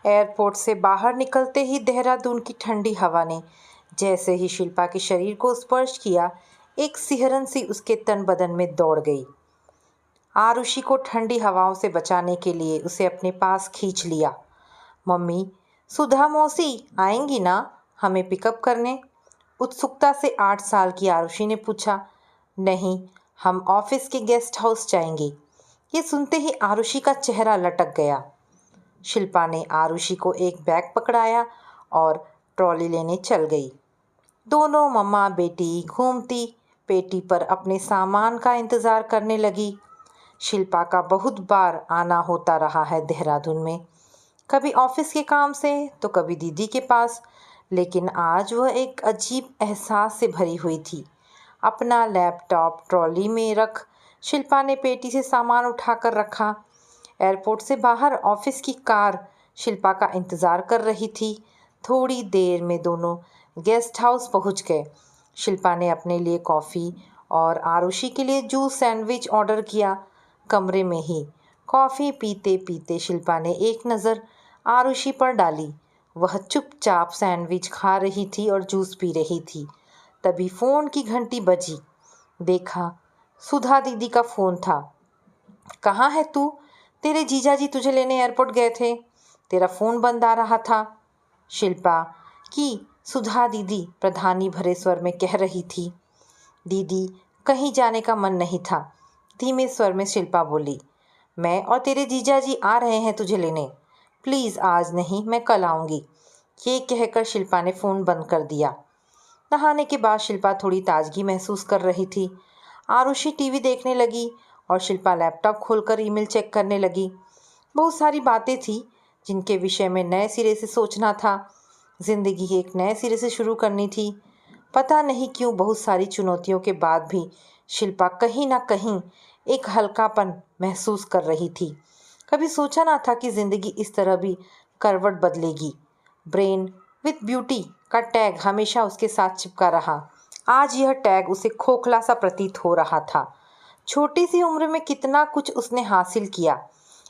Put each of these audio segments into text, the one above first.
Airport से बाहर निकलते ही देहरादून की ठंडी हवा ने जैसे ही शिल्पा के शरीर को स्पर्श किया, एक सिहरन सी उसके तन बदन में दौड़ गई। आरुषि को ठंडी हवाओं से बचाने के लिए उसे अपने पास खींच लिया। मम्मी, सुधा मौसी आएंगी ना हमें पिकअप करने? उत्सुकता से 8 साल की आरुषि ने पूछा। नहीं, हम ऑफिस के गेस्ट हाउस जाएंगे। ये सुनते ही आरुषि का चेहरा लटक गया। शिल्पा ने आरुषि को एक बैग पकड़ाया और ट्रॉली लेने चल गई। दोनों मम्मा बेटी घूमती पेटी पर अपने सामान का इंतज़ार करने लगी। शिल्पा का बहुत बार आना होता रहा है देहरादून में, कभी ऑफिस के काम से तो कभी दीदी के पास, लेकिन आज वह एक अजीब एहसास से भरी हुई थी। अपना लैपटॉप ट्रॉली में रख शिल्पा ने पेटी से सामान उठाकर रखा। एयरपोर्ट से बाहर ऑफिस की कार शिल्पा का इंतज़ार कर रही थी। थोड़ी देर में दोनों गेस्ट हाउस पहुंच गए। शिल्पा ने अपने लिए कॉफ़ी और आरुषि के लिए जूस सैंडविच ऑर्डर किया। कमरे में ही कॉफ़ी पीते पीते शिल्पा ने एक नज़र आरुषि पर डाली। वह चुपचाप सैंडविच खा रही थी और जूस पी रही थी। तभी फ़ोन की घंटी बजी। देखा, सुधा दीदी का फ़ोन था। कहाँ है तू? तेरे जीजाजी तुझे लेने एयरपोर्ट गए थे, तेरा फ़ोन बंद आ रहा था। शिल्पा की सुधा दीदी प्रधानी भरे स्वर में कह रही थी। दीदी, कहीं जाने का मन नहीं था, धीमे स्वर में शिल्पा बोली। मैं और तेरे जीजाजी आ रहे हैं तुझे लेने, प्लीज़ आज नहीं, मैं कल आऊँगी। ये कहकर शिल्पा ने फ़ोन बंद कर दिया। नहाने के बाद शिल्पा थोड़ी ताजगी महसूस कर रही थी। आरुषि टीवी देखने लगी और शिल्पा लैपटॉप खोलकर ईमेल चेक करने लगी। बहुत सारी बातें थी जिनके विषय में नए सिरे से सोचना था। ज़िंदगी एक नए सिरे से शुरू करनी थी। पता नहीं क्यों बहुत सारी चुनौतियों के बाद भी शिल्पा कहीं ना कहीं एक हल्कापन महसूस कर रही थी। कभी सोचा ना था कि ज़िंदगी इस तरह भी करवट बदलेगी। ब्रेन विथ ब्यूटी का टैग हमेशा उसके साथ चिपका रहा। आज यह टैग उसे खोखला सा प्रतीत हो रहा था। छोटी सी उम्र में कितना कुछ उसने हासिल किया।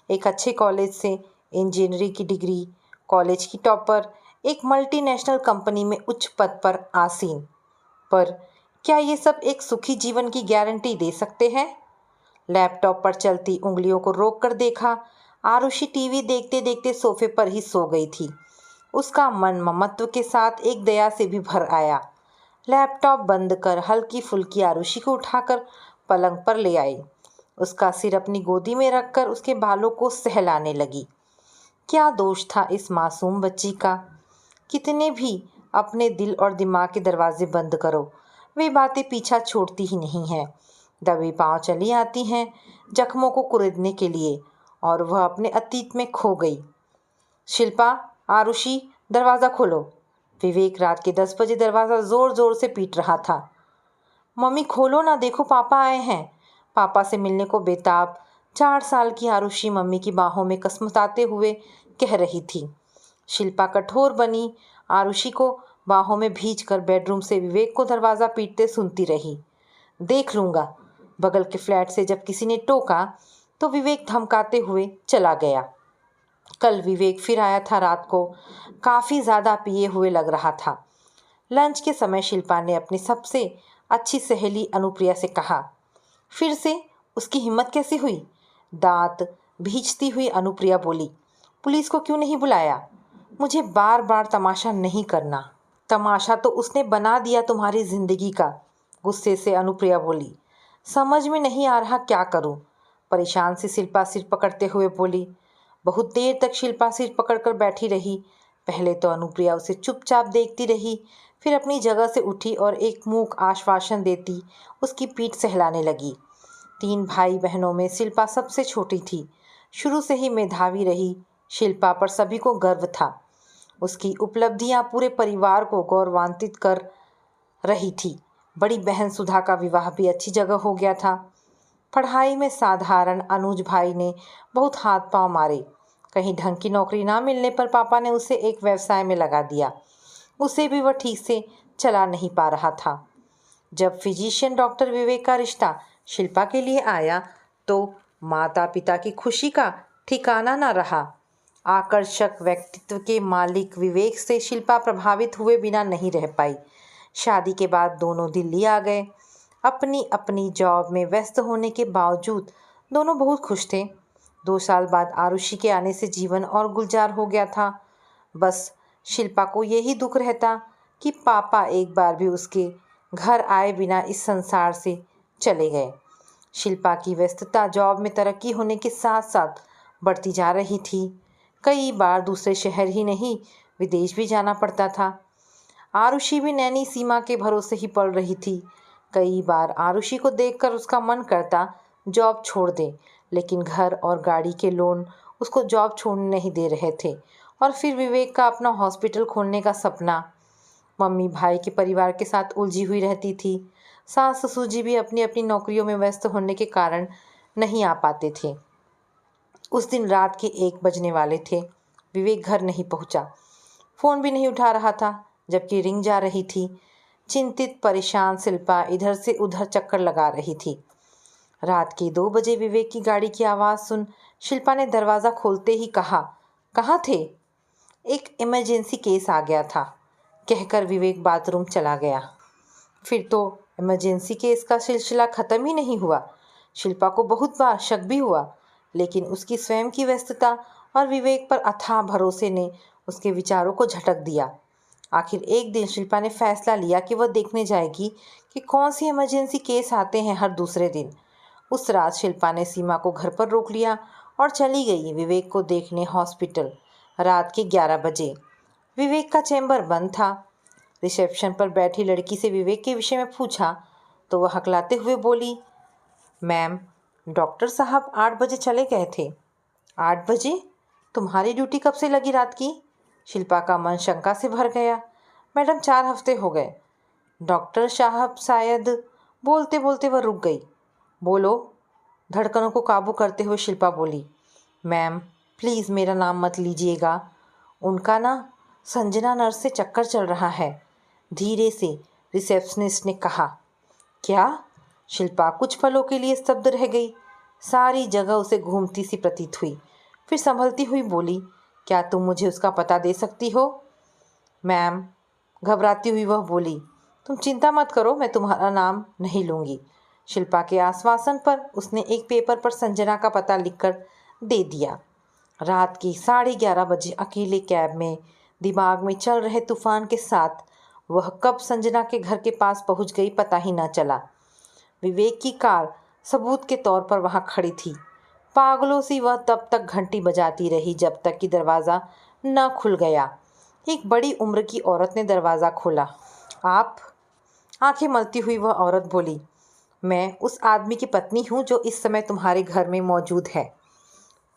एक अच्छे कॉलेज से इंजीनियरिंग की डिग्री, कॉलेज की टॉपर, एक मल्टीनेशनल कंपनी में उच्च पद पर आसीन। पर क्या ये सब एक सुखी जीवन की गारंटी दे सकते हैं? लैपटॉप पर चलती उंगलियों को रोककर देखा। आरुषि टीवी देखते देखते सोफे पर ही सो गई थी। उसका मन ममत्व के साथ एक दया से भी भर आया। लैपटॉप बंद कर हल्की फुल्की आरुषि को उठाकर पलंग पर ले आई। उसका सिर अपनी गोदी में रखकर उसके बालों को सहलाने लगी। क्या दोष था इस मासूम बच्ची का? कितने भी अपने दिल और दिमाग के दरवाजे बंद करो, वे बातें पीछा छोड़ती ही नहीं हैं। दबे पांव चली आती हैं जख्मों को कुरेदने के लिए, और वह अपने अतीत में खो गई। शिल्पा, आरुषि, दरवाज़ा खोलो। विवेक रात के 10 बजे दरवाज़ा ज़ोर ज़ोर से पीट रहा था। मम्मी खोलो ना, देखो पापा आए हैं। पापा से मिलने को बेताब 4 साल की आरुषि मम्मी की बाहों में कसमसाते हुए कह रही थी। शिल्पा कठोर बनी आरुषि को बाहों में भींच कर बेडरूम से विवेक को दरवाज़ा पीटते सुनती रही। देख लूँगा। बगल के फ्लैट से जब किसी ने टोका तो विवेक धमकाते हुए चला गया। कल विवेक फिर आया था रात को, काफ़ी ज़्यादा पिए हुए लग रहा था। लंच के समय शिल्पा ने अपनी सबसे अच्छी सहेली अनुप्रिया से कहा। फिर से उसकी हिम्मत कैसे हुई? दांत भींचती हुई अनुप्रिया बोली। पुलिस को क्यों नहीं बुलाया? मुझे बार बार तमाशा नहीं करना। तमाशा तो उसने बना दिया तुम्हारी ज़िंदगी का, गुस्से से अनुप्रिया बोली। समझ में नहीं आ रहा क्या करूं? परेशान सी शिल्पा सिर पकड़ते हुए बोली। बहुत देर तक शिल्पा सिर पकड़कर बैठी रही। पहले तो अनुप्रिया उसे चुपचाप देखती रही, फिर अपनी जगह से उठी और एक मूक आश्वासन देती उसकी पीठ सहलाने लगी। 3 भाई बहनों में शिल्पा सबसे छोटी थी। शुरू से ही मेधावी रही। शिल्पा पर सभी को गर्व था। उसकी उपलब्धियां पूरे परिवार को गौरवान्वित कर रही थी। बड़ी बहन सुधा का विवाह भी अच्छी जगह हो गया था। पढ़ाई में साधारण अनुज भाई ने बहुत हाथ पांव मारे। कहीं ढंग की नौकरी ना मिलने पर पापा ने उसे एक व्यवसाय में लगा दिया। उसे भी वह ठीक से चला नहीं पा रहा था। जब फिजिशियन डॉक्टर विवेक का रिश्ता शिल्पा के लिए आया तो माता पिता की खुशी का ठिकाना ना रहा। आकर्षक व्यक्तित्व के मालिक विवेक से शिल्पा प्रभावित हुए बिना नहीं रह पाई। शादी के बाद दोनों दिल्ली आ गए। अपनी अपनी जॉब में व्यस्त होने के बावजूद दोनों बहुत खुश थे। 2 साल बाद आरुषि के आने से जीवन और गुलजार हो गया था। बस शिल्पा को यही दुख रहता कि पापा एक बार भी उसके घर आए बिना इस संसार से चले गए। शिल्पा की व्यस्तता जॉब में तरक्की होने के साथ साथ बढ़ती जा रही थी। कई बार दूसरे शहर ही नहीं, विदेश भी जाना पड़ता था। आरुषि भी नैनी सीमा के भरोसे ही पड़ रही थी। कई बार आरुषि को देखकर उसका मन करता जॉब छोड़ दे, लेकिन घर और गाड़ी के लोन उसको जॉब छोड़ने नहीं दे रहे थे। और फिर विवेक का अपना हॉस्पिटल खोलने का सपना। मम्मी भाई के परिवार के साथ उलझी हुई रहती थी। सास ससुर जी भी अपनी अपनी नौकरियों में व्यस्त होने के कारण नहीं आ पाते थे। उस दिन रात के 1 बजने वाले थे। विवेक घर नहीं पहुंचा। फ़ोन भी नहीं उठा रहा था, जबकि रिंग जा रही थी। चिंतित परेशान शिल्पा इधर से उधर चक्कर लगा रही थी। रात के 2 बजे विवेक की गाड़ी की आवाज़ सुन शिल्पा ने दरवाज़ा खोलते ही कहा, कहाँ थे? एक इमरजेंसी केस आ गया था, कहकर विवेक बाथरूम चला गया। फिर तो इमरजेंसी केस का सिलसिला ख़त्म ही नहीं हुआ। शिल्पा को बहुत बार शक भी हुआ, लेकिन उसकी स्वयं की व्यस्तता और विवेक पर अथाह भरोसे ने उसके विचारों को झटक दिया। आखिर एक दिन शिल्पा ने फैसला लिया कि वह देखने जाएगी कि कौन सी इमरजेंसी केस आते हैं हर दूसरे दिन। उस रात शिल्पा ने सीमा को घर पर रोक लिया और चली गई विवेक को देखने हॉस्पिटल। रात के 11 बजे विवेक का चैम्बर बंद था। रिसेप्शन पर बैठी लड़की से विवेक के विषय में पूछा तो वह हकलाते हुए बोली, मैम, डॉक्टर साहब 8 बजे चले गए थे। 8 बजे? तुम्हारी ड्यूटी कब से लगी रात की? शिल्पा का मन शंका से भर गया। मैडम 4 हफ्ते हो गए। डॉक्टर साहब शायद। बोलते बोलते वह रुक गई। बोलो। धड़कनों को काबू करते हुए शिल्पा बोली, मैम प्लीज़ मेरा नाम मत लीजिएगा। उनका ना संजना नर्स से चक्कर चल रहा है, धीरे से रिसेप्शनिस्ट ने कहा। क्या? शिल्पा कुछ पलों के लिए स्तब्ध रह गई। सारी जगह उसे घूमती सी प्रतीत हुई। फिर संभलती हुई बोली, क्या तुम मुझे उसका पता दे सकती हो? मैम, घबराती हुई वह बोली, तुम चिंता मत करो, मैं तुम्हारा नाम नहीं लूँगी। शिल्पा के आश्वासन पर उसने एक पेपर पर संजना का पता लिखकर दे दिया। रात के 11:30 बजे अकेले कैब में दिमाग में चल रहे तूफान के साथ वह कब संजना के घर के पास पहुंच गई पता ही न चला। विवेक की कार सबूत के तौर पर वहां खड़ी थी। पागलों सी वह तब तक घंटी बजाती रही जब तक कि दरवाज़ा न खुल गया। एक बड़ी उम्र की औरत ने दरवाज़ा खोला। आप? आंखें मलती हुई वह औरत बोली, मैं उस आदमी की पत्नी हूँ जो इस समय तुम्हारे घर में मौजूद है।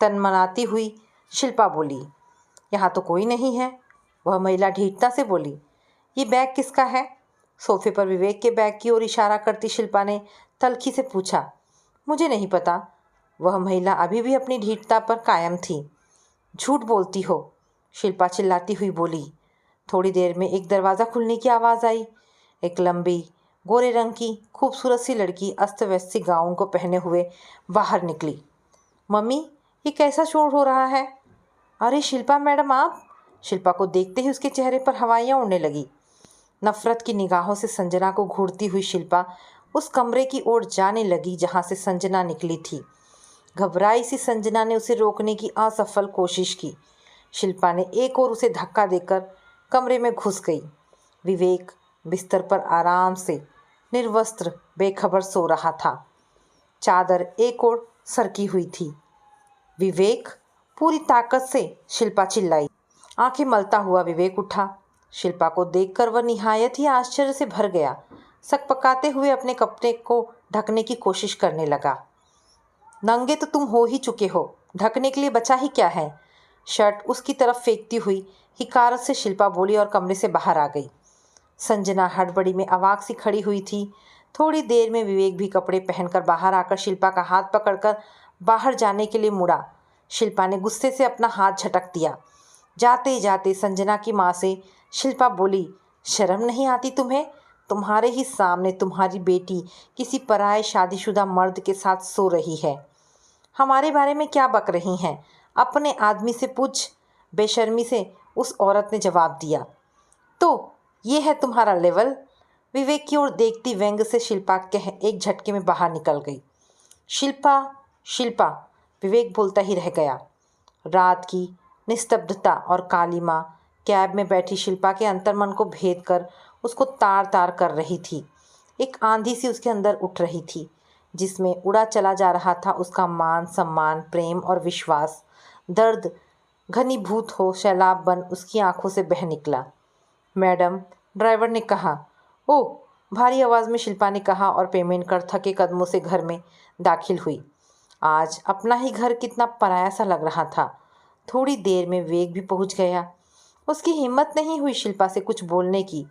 तनमनाती हुई शिल्पा बोली, यहाँ तो कोई नहीं है। वह महिला ढीठता से बोली, ये बैग किसका है? सोफे पर विवेक के बैग की ओर इशारा करती शिल्पा ने तल्खी से पूछा, मुझे नहीं पता। वह महिला अभी भी अपनी ढीठता पर कायम थी। झूठ बोलती हो, शिल्पा चिल्लाती हुई बोली। थोड़ी देर में एक दरवाज़ा खुलने की आवाज़ आई। एक लंबी गोरे रंग की खूबसूरत सी लड़की अस्त व्यस्त सी गाउन को पहने हुए बाहर निकली। मम्मी, ये कैसा शोर हो रहा है? अरे शिल्पा मैडम, आप? शिल्पा को देखते ही उसके चेहरे पर हवाइयाँ उड़ने लगी। नफरत की निगाहों से संजना को घूरती हुई शिल्पा उस कमरे की ओर जाने लगी जहाँ से संजना निकली थी। घबराई सी संजना ने उसे रोकने की असफल कोशिश की। शिल्पा ने एक और उसे धक्का देकर कमरे में घुस गई। विवेक बिस्तर पर आराम से निर्वस्त्र बेखबर सो रहा था। चादर एक ओर सरकी हुई थी। विवेक! पूरी ताकत से शिल्पा चिल्लाई। आंखें मलता हुआ विवेक उठा। शिल्पा को देखकर वह निहायत ही आश्चर्य से भर गया। सकपकाते हुए अपने कपड़े को ढकने की कोशिश करने लगा। नंगे तो तुम हो ही चुके हो, ढकने के लिए बचा ही क्या है? शर्ट उसकी तरफ फेंकती हुई हिकारत से शिल्पा बोली और कमरे से बाहर आ गई। संजना हड़बड़ी में अवाक सी खड़ी हुई थी। थोड़ी देर में विवेक भी कपड़े पहनकर बाहर आकर शिल्पा का हाथ पकड़कर बाहर जाने के लिए मुड़ा। शिल्पा ने गुस्से से अपना हाथ झटक दिया। जाते जाते संजना की माँ से शिल्पा बोली, शर्म नहीं आती तुम्हें? तुम्हारे ही सामने तुम्हारी बेटी किसी पराये शादीशुदा मर्द के साथ सो रही है। हमारे बारे में क्या बक रही हैं? अपने आदमी से पूछ, बेशर्मी से उस औरत ने जवाब दिया। तो ये है तुम्हारा लेवल? विवेक की ओर देखती व्यंग से शिल्पा कह एक झटके में बाहर निकल गई। शिल्पा, शिल्पा, विवेक बोलता ही रह गया। रात की निस्तब्धता और काली माँ कैब में बैठी शिल्पा के अंतर्मन को भेद कर उसको तार तार कर रही थी। एक आंधी सी उसके अंदर उठ रही थी, जिसमें उड़ा चला जा रहा था उसका मान सम्मान, प्रेम और विश्वास। दर्द घनीभूत हो सैलाब बन उसकी आंखों से बह निकला। मैडम, ड्राइवर ने कहा। ओह, भारी आवाज़ में शिल्पा ने कहा और पेमेंट कर थके कदमों से घर में दाखिल हुई। आज अपना ही घर कितना पराया सा लग रहा था। थोड़ी देर में विवेक भी पहुंच गया। उसकी हिम्मत नहीं हुई शिल्पा से कुछ बोलने की।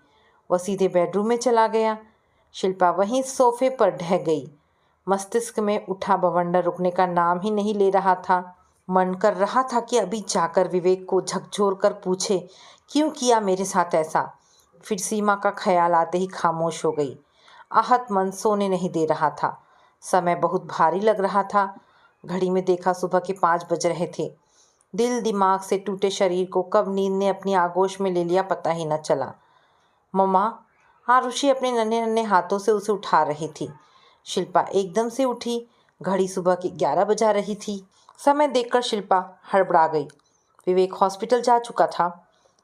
वह सीधे बेडरूम में चला गया। शिल्पा वहीं सोफे पर ढह गई। मस्तिष्क में उठा बवंडर रुकने का नाम ही नहीं ले रहा था। मन कर रहा था कि अभी जाकर विवेक को झकझोर कर पूछे, क्यों किया मेरे साथ ऐसा? फिर सीमा का ख्याल आते ही खामोश हो गई। आहत मन सोने नहीं दे रहा था। समय बहुत भारी लग रहा था। घड़ी में देखा सुबह के 5 बज रहे थे। दिल दिमाग से टूटे शरीर को कब नींद ने अपनी आगोश में ले लिया पता ही न चला। मम्मा, आरुषि अपने नन्हे नन्हे हाथों से उसे उठा रही थी। शिल्पा एकदम से उठी। घड़ी सुबह की 11 बजा रही थी। समय देखकर शिल्पा हड़बड़ा गई। विवेक हॉस्पिटल जा चुका था।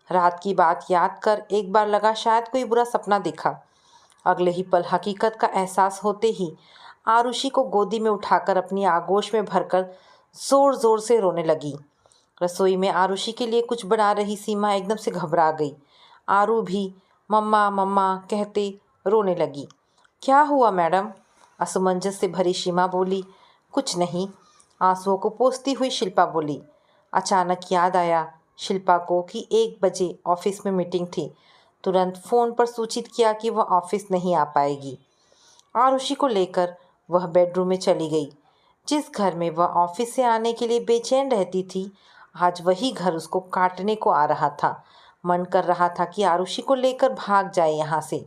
रात की बात याद कर एक बार लगा शायद कोई बुरा सपना देखा। अगले ही पल हकीकत का एहसास होते ही आरुषि को गोदी में उठाकर अपनी आगोश में भरकर जोर जोर से रोने लगी। रसोई में आरुषि के लिए कुछ बना रही सीमा एकदम से घबरा गई। आरू भी मम्मा मम्मा कहते रोने लगी। क्या हुआ मैडम? असमंजस से भरी सीमा बोली। कुछ नहीं, आंसुओं को पोंछती हुई शिल्पा बोली। अचानक याद आया शिल्पा को कि 1 बजे ऑफिस में मीटिंग थी। तुरंत फ़ोन पर सूचित किया कि वह ऑफिस नहीं आ पाएगी। आरुषि को लेकर वह बेडरूम में चली गई। जिस घर में वह ऑफिस से आने के लिए बेचैन रहती थी, आज वही घर उसको काटने को आ रहा था। मन कर रहा था कि आरुषि को लेकर भाग जाए यहाँ से।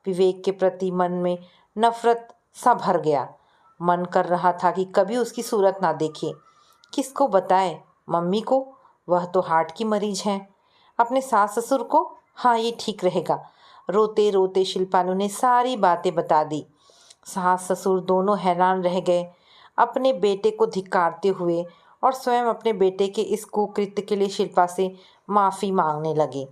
विवेक के प्रति मन में नफरत सा भर गया। मन कर रहा था कि कभी उसकी सूरत ना देखे। किसको बताए? मम्मी को? वह तो हार्ट की मरीज हैं। अपने सास ससुर को? हाँ, ये ठीक रहेगा। रोते रोते शिल्पानु ने सारी बातें बता दी। सास ससुर दोनों हैरान रह गए, अपने बेटे को धिक्कारते हुए, और स्वयं अपने बेटे के इस कुकृत्य के लिए शिल्पा से माफ़ी मांगने लगे।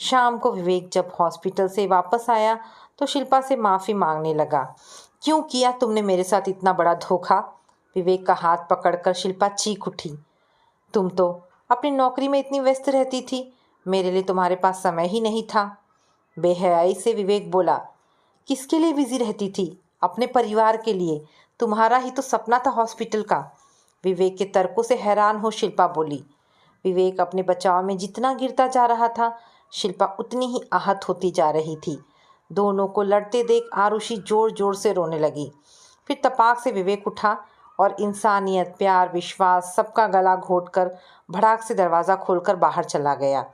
शाम को विवेक जब हॉस्पिटल से वापस आया तो शिल्पा से माफ़ी मांगने लगा। क्यों किया तुमने मेरे साथ इतना बड़ा धोखा? विवेक का हाथ पकड़कर शिल्पा चीख उठी। तुम तो अपनी नौकरी में इतनी व्यस्त रहती थी, मेरे लिए तुम्हारे पास समय ही नहीं था। बेहयाई से विवेक बोला। किसके लिए बिजी रहती थी? अपने परिवार के लिए। तुम्हारा ही तो सपना था हॉस्पिटल का। विवेक के तर्कों से हैरान हो शिल्पा बोली। विवेक अपने बचाव में जितना गिरता जा रहा था, शिल्पा उतनी ही आहत होती जा रही थी। दोनों को लड़ते देख आरुषि जोर जोर से रोने लगी। फिर तपाक से विवेक उठा और इंसानियत, प्यार, विश्वास सबका गला घोटकर भड़ाक से दरवाज़ा खोलकर बाहर चला गया।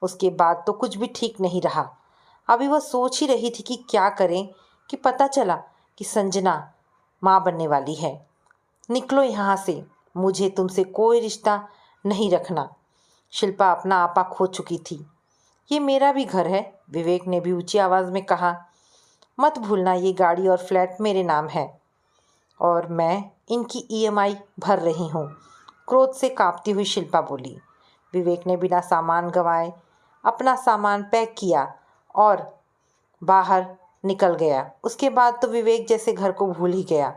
उसके बाद तो कुछ भी ठीक नहीं रहा। अभी वह सोच ही रही थी कि क्या करें कि पता चला कि संजना माँ बनने वाली है। निकलो यहाँ से, मुझे तुमसे कोई रिश्ता नहीं रखना। शिल्पा अपना आपा खो चुकी थी। ये मेरा भी घर है, विवेक ने भी ऊंची आवाज़ में कहा। मत भूलना ये गाड़ी और फ्लैट मेरे नाम है और मैं इनकी ईएमआई भर रही हूँ। क्रोध से कांपती हुई शिल्पा बोली। विवेक ने बिना सामान गंवाए अपना सामान पैक किया और बाहर निकल गया। उसके बाद तो विवेक जैसे घर को भूल ही गया।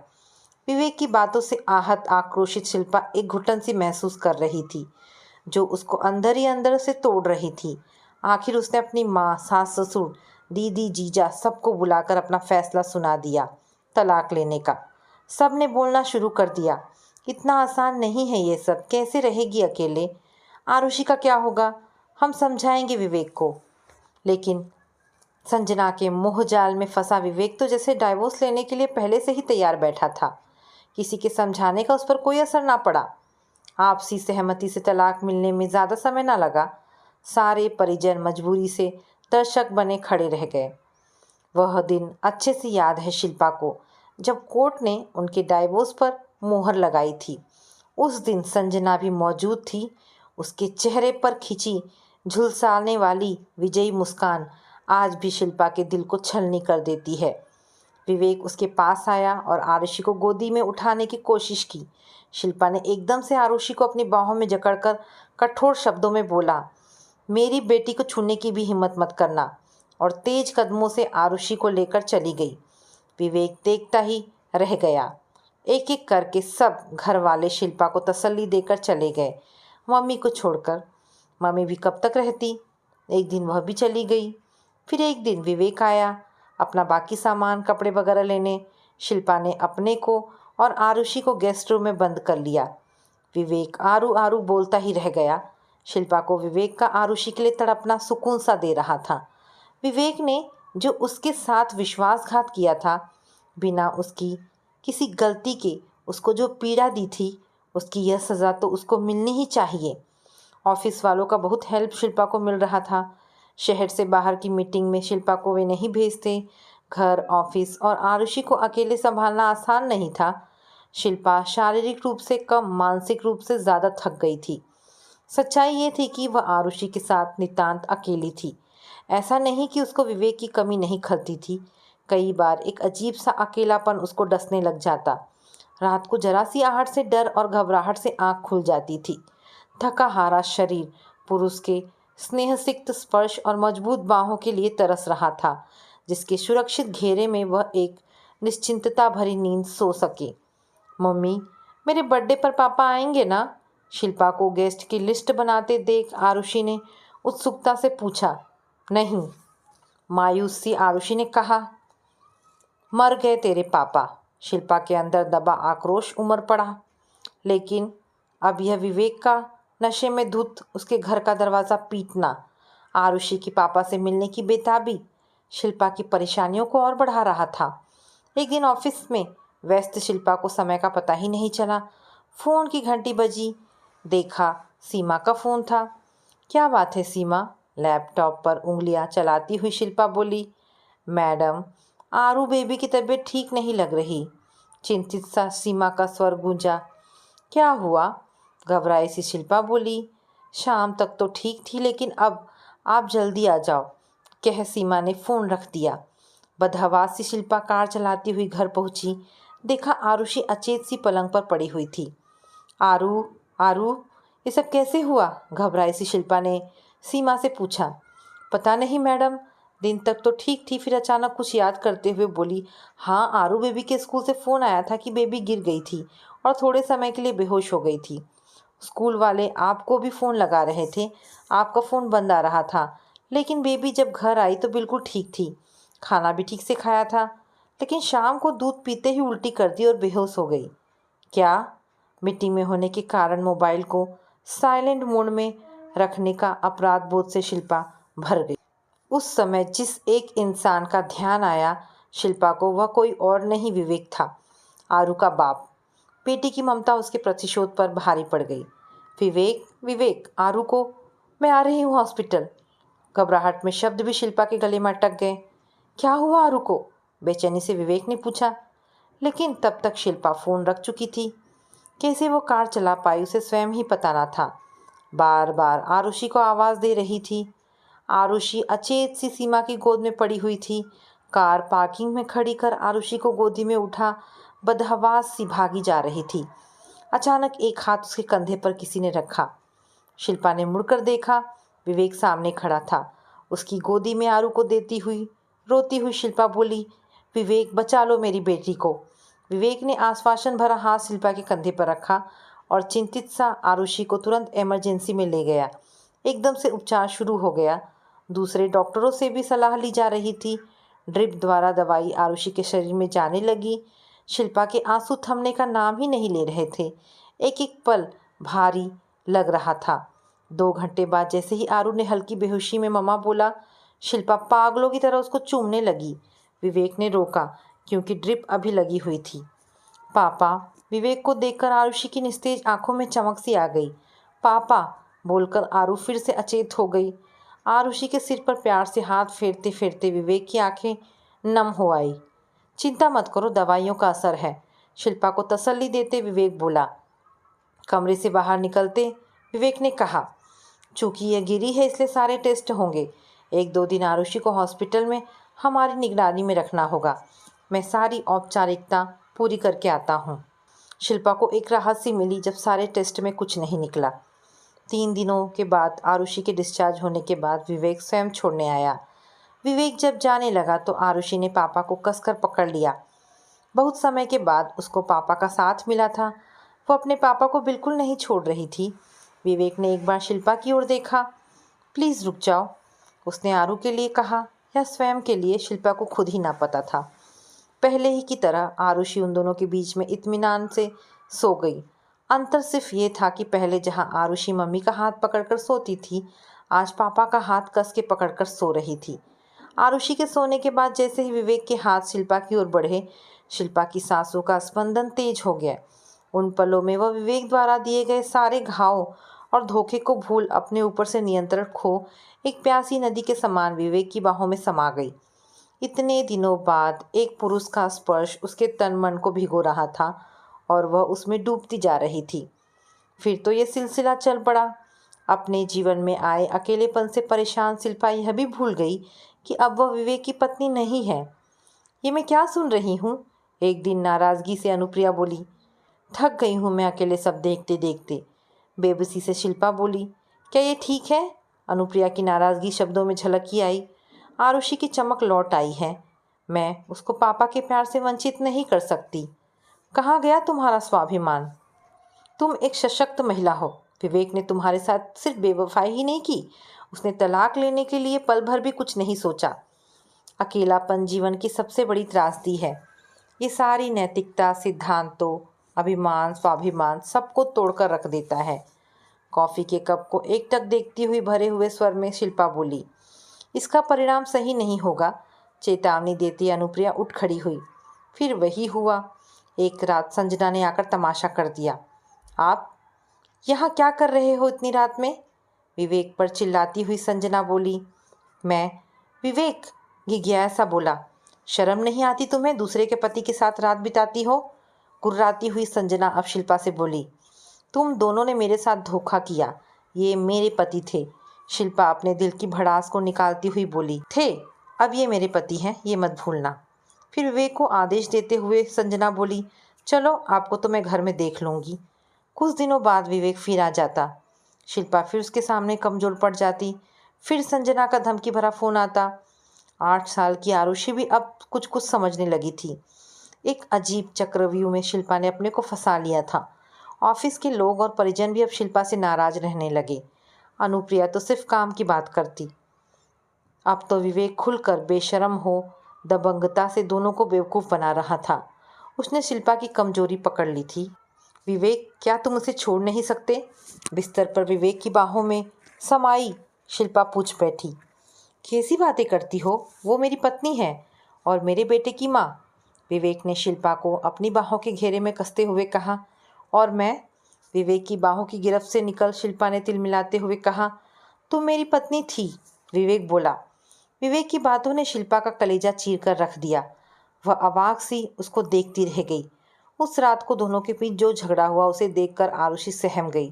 विवेक की बातों से आहत, आक्रोशित शिल्पा एक घुटन सी महसूस कर रही थी, जो उसको अंदर ही अंदर से तोड़ रही थी। आखिर उसने अपनी माँ, सास ससुर, दीदी, जीजा सबको बुलाकर अपना फैसला सुना दिया तलाक लेने का। सब ने बोलना शुरू कर दिया, इतना आसान नहीं है ये सब, कैसे रहेगी अकेले? आरुषि का क्या होगा? हम समझाएंगे विवेक को। लेकिन संजना के मोह जाल में फंसा विवेक तो जैसे डाइवोर्स लेने के लिए पहले से ही तैयार बैठा था। किसी के समझाने का उस पर कोई असर ना पड़ा। आपसी सहमति से तलाक मिलने में ज़्यादा समय ना लगा। सारे परिजन मजबूरी से दर्शक बने खड़े रह गए। वह दिन अच्छे से याद है शिल्पा को, जब कोर्ट ने उनके डाइवोर्स पर मोहर लगाई थी। उस दिन संजना भी मौजूद थी। उसके चेहरे पर खिंची झुलसाने वाली विजयी मुस्कान आज भी शिल्पा के दिल को छलनी कर देती है। विवेक उसके पास आया और आरुषि को गोदी में उठाने की कोशिश की। शिल्पा ने एकदम से आरुषि को अपनी बाहों में जकड़कर कठोर शब्दों में बोला, मेरी बेटी को छूने की भी हिम्मत मत करना, और तेज कदमों से आरुषि को लेकर चली गई। विवेक देखता ही रह गया। एक एक करके सब घर वाले शिल्पा को तसल्ली देकर चले गए, मम्मी को छोड़कर। मम्मी भी कब तक रहती। एक दिन वह भी चली गई। फिर एक दिन विवेक आया अपना बाकी सामान कपड़े वगैरह लेने। शिल्पा ने अपने को और आरुषि को गेस्ट रूम में बंद कर लिया। विवेक आरू आरू बोलता ही रह गया। शिल्पा को विवेक का आरुषि के लिए तड़पना सुकून सा दे रहा था। विवेक ने जो उसके साथ विश्वासघात किया था, बिना उसकी किसी गलती के उसको जो पीड़ा दी थी, उसकी यह सज़ा तो उसको मिलनी ही चाहिए। ऑफिस वालों का बहुत हेल्प शिल्पा को मिल रहा था। शहर से बाहर की मीटिंग में शिल्पा को वे नहीं भेजते। घर, ऑफिस और आरुषि को अकेले संभालना आसान नहीं था। शिल्पा शारीरिक रूप से कम, मानसिक रूप से ज़्यादा थक गई थी। सच्चाई ये थी कि वह आरुषि के साथ नितांत अकेली थी। ऐसा नहीं कि उसको विवेक की कमी नहीं खलती थी। कई बार एक अजीब सा अकेलापन उसको डसने लग जाता। रात को जरा सी आहट से डर और घबराहट से आंख खुल जाती थी। थका हारा शरीर पुरुष के स्नेहसिक्त स्पर्श और मजबूत बाहों के लिए तरस रहा था, जिसके सुरक्षित घेरे में वह एक निश्चिंतता भरी नींद सो सके। मम्मी, मेरे बर्थडे पर पापा आएंगे ना? शिल्पा को गेस्ट की लिस्ट बनाते देख आरुषि ने उत्सुकता से पूछा। नहीं, मायूस सी आरुषि ने कहा। मर गए तेरे पापा। शिल्पा के अंदर दबा आक्रोश उमड़ पड़ा। लेकिन अब यह विवेक का नशे में धुत उसके घर का दरवाज़ा पीटना, आरुषि के पापा से मिलने की बेताबी शिल्पा की परेशानियों को और बढ़ा रहा था। एक दिन ऑफिस में व्यस्त शिल्पा को समय का पता ही नहीं चला। फ़ोन की घंटी बजी। देखा सीमा का फ़ोन था। क्या बात है सीमा? लैपटॉप पर उंगलियां चलाती हुई शिल्पा बोली। मैडम, आरू बेबी की तबीयत ठीक नहीं लग रही। चिंतित सा सीमा का स्वर गूंजा। क्या हुआ? घबराई सी शिल्पा बोली। शाम तक तो ठीक थी, लेकिन अब आप जल्दी आ जाओ, कह सीमा ने फ़ोन रख दिया। बदहवास सी शिल्पा कार चलाती हुई घर पहुंची। देखा आरुषि अचेत सी पलंग पर पड़ी हुई थी। आरू, आरू, ये सब कैसे हुआ? घबराई सी शिल्पा ने सीमा से पूछा। पता नहीं मैडम, दिन तक तो ठीक थी, फिर अचानक कुछ याद करते हुए बोली, हाँ, आरू बेबी के स्कूल से फ़ोन आया था कि बेबी गिर गई थी और थोड़े समय के लिए बेहोश हो गई थी। स्कूल वाले आपको भी फ़ोन लगा रहे थे, आपका फ़ोन बंद आ रहा था, लेकिन बेबी जब घर आई तो बिल्कुल ठीक थी। खाना भी ठीक से खाया था, लेकिन शाम को दूध पीते ही उल्टी कर दी और बेहोश हो गई। क्या? मीटिंग में होने के कारण मोबाइल को साइलेंट मोड में रखने का अपराध बोध से शिल्पा भर गई। उस समय जिस एक इंसान का ध्यान आया शिल्पा को, वह कोई और नहीं विवेक था, आरू का बाप। बेटी की ममता उसके प्रतिशोध पर भारी पड़ गई। विवेक, विवेक, आरू को, मैं आ रही हूँ हॉस्पिटल। घबराहट में शब्द भी शिल्पा के गले में अटक गए। क्या हुआ आरू को? बेचैनी से विवेक ने पूछा। लेकिन तब तक शिल्पा फ़ोन रख चुकी थी। कैसे वो कार चला पाई उसे स्वयं ही पता न था। बार बार आरुषि को आवाज़ दे रही थी। आरुषि अचेत सी सीमा की गोद में पड़ी हुई थी। कार पार्किंग में खड़ी कर आरुषि को गोदी में उठा बदहवास सी भागी जा रही थी। अचानक एक हाथ उसके कंधे पर किसी ने रखा। शिल्पा ने मुड़कर देखा। विवेक सामने खड़ा था। उसकी गोदी में आरू को देती हुई रोती हुई शिल्पा बोली, विवेक, बचा लो मेरी बेटी को। विवेक ने आश्वासन भरा हाथ शिल्पा के कंधे पर रखा और चिंतित सा आरुषि को तुरंत इमरजेंसी में ले गया। एकदम से उपचार शुरू हो गया। दूसरे डॉक्टरों से भी सलाह ली जा रही थी। ड्रिप द्वारा दवाई आरुषि के शरीर में जाने लगी। शिल्पा के आंसू थमने का नाम ही नहीं ले रहे थे। एक एक पल भारी लग रहा था। 2 घंटे बाद जैसे ही आरू ने हल्की बेहोशी में मम्मा बोला, शिल्पा पागलों की तरह उसको चूमने लगी। विवेक ने रोका, क्योंकि ड्रिप अभी लगी हुई थी। पापा, विवेक को देखकर आरुषि की निस्तेज आंखों में चमक सी आ गई। पापा बोलकर आरू फिर से अचेत हो गई। आरुषि के सिर पर प्यार से हाथ फेरते फेरते विवेक की आंखें नम हो आई। चिंता मत करो, दवाइयों का असर है, शिल्पा को तसल्ली देते विवेक बोला। कमरे से बाहर निकलते विवेक ने कहा, चूंकि यह गिरी है इसलिए सारे टेस्ट होंगे। 1-2 दिन आरुषि को हॉस्पिटल में हमारी निगरानी में रखना होगा। मैं सारी औपचारिकता पूरी करके आता हूँ। शिल्पा को एक राहत सी मिली जब सारे टेस्ट में कुछ नहीं निकला। 3 दिनों के बाद आरुषि के डिस्चार्ज होने के बाद विवेक स्वयं छोड़ने आया। विवेक जब जाने लगा तो आरुषि ने पापा को कसकर पकड़ लिया। बहुत समय के बाद उसको पापा का साथ मिला था। वो अपने पापा को बिल्कुल नहीं छोड़ रही थी। विवेक ने एक बार शिल्पा की ओर देखा। प्लीज़ रुक जाओ, उसने आरू के लिए कहा, या स्वयं के लिए शिल्पा को खुद ही ना पता था। पहले ही की तरह आरुषि उन दोनों के बीच में इत्मीनान से सो गई। अंतर सिर्फ ये था कि पहले जहाँ आरुषि मम्मी का हाथ पकड़कर सोती थी, आज पापा का हाथ कस के पकड़कर सो रही थी। आरुषि के सोने के बाद जैसे ही विवेक के हाथ शिल्पा की ओर बढ़े, शिल्पा की सांसों का स्पंदन तेज हो गया। उन पलों में वह विवेक द्वारा दिए गए सारे घाव और धोखे को भूल अपने ऊपर से नियंत्रण खो एक प्यासी नदी के समान विवेक की बाहों में समा गई। इतने दिनों बाद एक पुरुष का स्पर्श उसके तन मन को भिगो रहा था और वह उसमें डूबती जा रही थी। फिर तो यह सिलसिला चल पड़ा। अपने जीवन में आए अकेलेपन से परेशान शिल्पा यह भी भूल गई कि अब वह विवेक की पत्नी नहीं है। ये मैं क्या सुन रही हूँ? एक दिन नाराज़गी से अनुप्रिया बोली। थक गई हूँ मैं अकेले सब देखते देखते, बेबसी से शिल्पा बोली। क्या ये ठीक है? अनुप्रिया की नाराज़गी शब्दों में झलक ही आई। आरुषि की चमक लौट आई है। मैं उसको पापा के प्यार से वंचित नहीं कर सकती। कहाँ गया तुम्हारा स्वाभिमान? तुम एक सशक्त महिला हो। विवेक ने तुम्हारे साथ सिर्फ बेवफाई ही नहीं की, उसने तलाक लेने के लिए पल भर भी कुछ नहीं सोचा। अकेलापन जीवन की सबसे बड़ी त्रासदी है। ये सारी नैतिकता, सिद्धांतों, अभिमान, स्वाभिमान सबको तोड़कर रख देता है। कॉफ़ी के कप को एकटक देखती हुई भरे हुए स्वर में शिल्पा बोली। इसका परिणाम सही नहीं होगा। चेतावनी देती अनुप्रिया उठ खड़ी हुई। फिर वही हुआ। एक रात संजना ने आकर तमाशा कर दिया। आप यहाँ क्या कर रहे हो इतनी रात में? विवेक पर चिल्लाती हुई संजना बोली। मैं? विवेक घिघिया सा बोला। शर्म नहीं आती तुम्हें? दूसरे के पति के साथ रात बिताती हो? गुर्राती हुई संजना अब शिल्पा से बोली। तुम दोनों ने मेरे साथ धोखा किया। ये मेरे पति थे। शिल्पा अपने दिल की भड़ास को निकालती हुई बोली। थे, अब ये मेरे पति हैं, ये मत भूलना। फिर विवेक को आदेश देते हुए संजना बोली, चलो आपको तो मैं घर में देख लूँगी। कुछ दिनों बाद विवेक फिर आ जाता। शिल्पा फिर उसके सामने कमज़ोर पड़ जाती। फिर संजना का धमकी भरा फ़ोन आता। 8 साल की आरुषि भी अब कुछ कुछ समझने लगी थी। एक अजीब चक्रव्यूह में शिल्पा ने अपने को फंसा लिया था। ऑफिस के लोग और परिजन भी अब शिल्पा से नाराज रहने लगे। अनुप्रिया तो सिर्फ काम की बात करती। अब तो विवेक खुलकर बेशर्म हो दबंगता से दोनों को बेवकूफ़ बना रहा था। उसने शिल्पा की कमजोरी पकड़ ली थी। विवेक, क्या तुम उसे छोड़ नहीं सकते? बिस्तर पर विवेक की बाहों में समाई शिल्पा पूछ बैठी। कैसी बातें करती हो? वो मेरी पत्नी है और मेरे बेटे की माँ। विवेक ने शिल्पा को अपनी बाहों के घेरे में कसते हुए कहा। और मैं? विवेक की बाहों की गिरफ्त से निकल शिल्पा ने तिल मिलाते हुए कहा। तुम मेरी पत्नी थी, विवेक बोला। विवेक की बातों ने शिल्पा का कलेजा चीर कर रख दिया। वह अवाक सी उसको देखती रह गई। उस रात को दोनों के बीच जो झगड़ा हुआ उसे देखकर आरुषि सहम गई।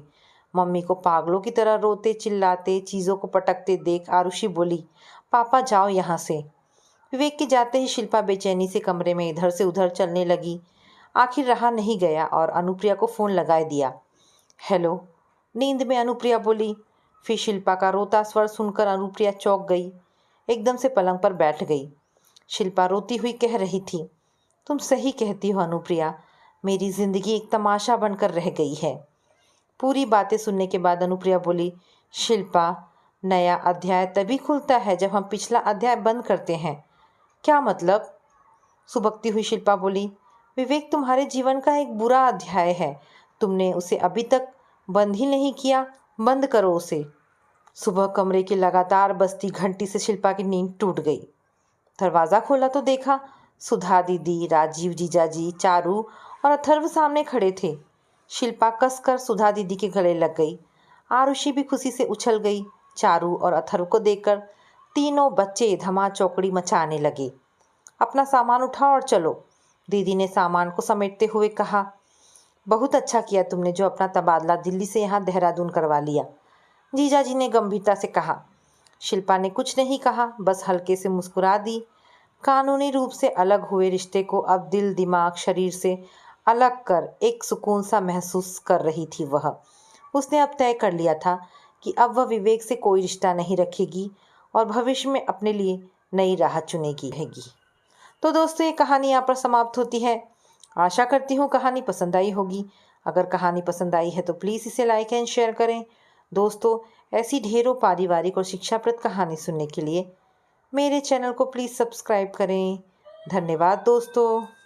मम्मी को पागलों की तरह रोते चिल्लाते चीज़ों को पटकते देख आरुषि बोली, पापा जाओ यहाँ से। विवेक के जाते ही शिल्पा बेचैनी से कमरे में इधर से उधर चलने लगी। आखिर रहा नहीं गया और अनुप्रिया को फ़ोन लगाए दिया। हेलो, नींद में अनुप्रिया बोली। फिर शिल्पा का रोता स्वर सुनकर अनुप्रिया चौंक गई। एकदम से पलंग पर बैठ गई। शिल्पा रोती हुई कह रही थी, तुम सही कहती हो अनुप्रिया, मेरी ज़िंदगी एक तमाशा बनकर रह गई है। पूरी बातें सुनने के बाद अनुप्रिया बोली, शिल्पा, नया अध्याय तभी खुलता है जब हम पिछला अध्याय बंद करते हैं। क्या मतलब? सुबकती हुई शिल्पा बोली, विवेक तुम्हारे जीवन का एक बुरा अध्याय है। तुमने उसे अभी तक बंद ही नहीं किया, बंद करो उसे। सुबह कमरे की लगातार बजती घंटी से शिल्पा की नींद टूट गई। दरवाज़ा खोला तो देखा सुधा दीदी, राजीव जीजाजी, चारू और अथर्व सामने खड़े थे। शिल्पा कसकर सुधा दीदी के गले लग गई। आरुषि भी खुशी से उछल गई। चारू और अथर्व को देखकर तीनों बच्चे धमा चौकड़ी मचाने लगे। अपना सामान उठाओ और चलो, दीदी ने सामान को समेटते हुए कहा। बहुत अच्छा किया तुमने जो अपना तबादला दिल्ली से यहाँ देहरादून करवा लिया, जीजाजी ने गंभीरता से कहा। शिल्पा ने कुछ नहीं कहा, बस हल्के से मुस्कुरा दी। कानूनी रूप से अलग हुए रिश्ते को अब दिल दिमाग शरीर से अलग कर एक सुकून सा महसूस कर रही थी वह। उसने अब तय कर लिया था कि अब वह विवेक से कोई रिश्ता नहीं रखेगी और भविष्य में अपने लिए नई राह चुनेगी रहेगी। तो दोस्तों, ये कहानी यहाँ पर समाप्त होती है। आशा करती हूँ कहानी पसंद आई होगी। अगर कहानी पसंद आई है तो प्लीज़ इसे लाइक एंड शेयर करें। दोस्तों, ऐसी ढेरों पारिवारिक और शिक्षाप्रद कहानी सुनने के लिए मेरे चैनल को प्लीज़ सब्सक्राइब करें। धन्यवाद दोस्तों।